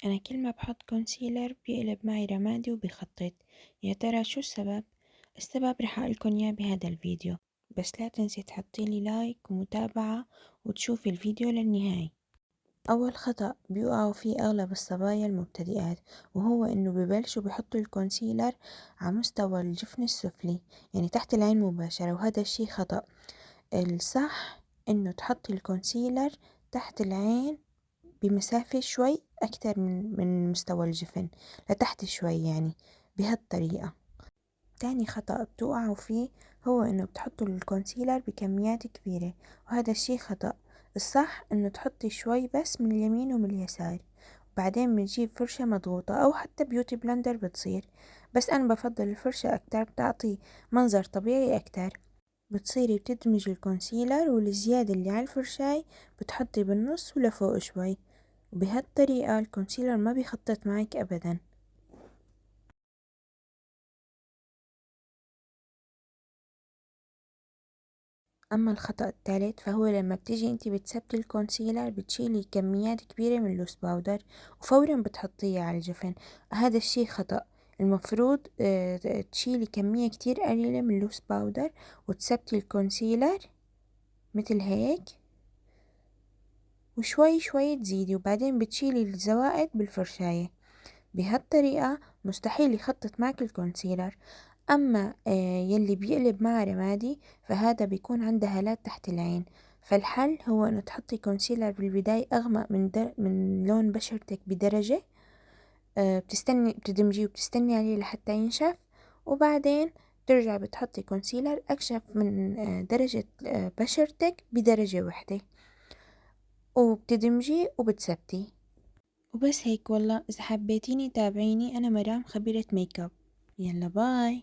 أنا كل ما بحط كونسيلر بيقلب معي رمادي وبيخطط. يا ترى شو السبب؟ السبب رح أقولكن إياه بهذا الفيديو، بس لا تنسي تحطيلي لايك ومتابعة وتشوفي الفيديو للنهاية. أول خطأ بيوقعوا فيه أغلب الصبايا المبتدئات وهو إنه ببلشوا بيحطوا الكونسيلر على مستوى الجفن السفلي، يعني تحت العين مباشرة، وهذا الشي خطأ. الصح إنه تحطي الكونسيلر تحت العين بمسافة شوي أكتر من مستوى الجفن، لتحت شوي يعني، بهالطريقة. تاني خطأ بتوقعوا فيه هو إنه بتحطوا الكونسيلر بكميات كبيرة، وهذا الشي خطأ. الصح إنه تحطي شوي بس من اليمين ومن اليسار، وبعدين بنجيب فرشة مضغوطة أو حتى بيوتي بلندر بتصير، بس أنا بفضل الفرشة أكتر، بتعطي منظر طبيعي أكتر. بتصيري بتدمجي الكونسيلر والزيادة اللي على الفرشاي بتحطي بالنص ولفوق شوي، وبهالطريقة الكونسيلر ما بيخطط معك أبدا. أما الخطأ الثالث فهو لما بتيجي انتي بتثبتي الكونسيلر بتشيلي كميات كبيرة من اللوس باودر وفورا بتحطيه على الجفن. هذا الشي خطأ. المفروض تشيلي كمية كتير قليلة من اللوس باودر وتثبتي الكونسيلر مثل هيك، وشوي شوي تزيدي، وبعدين بتشيلي الزوائد بالفرشاية. بهالطريقة مستحيل يخطط معك الكونسيلر. أما يلي بيقلب معه رمادي فهذا بيكون عنده هالات تحت العين، فالحل هو إنه تحطي كونسيلر بالبداية أغمق من لون بشرتك بدرجة. بتستني بتدمجيه وبتستني عليه لحتى ينشف، وبعدين بترجع بتحطي كونسيلر أكشف من درجة بشرتك بدرجة واحدة، وبتدمجيه وبتثبتيه. وبس هيك والله. إذا حبيتيني تابعيني، أنا مرام خبيرة ميك اب. يلا باي.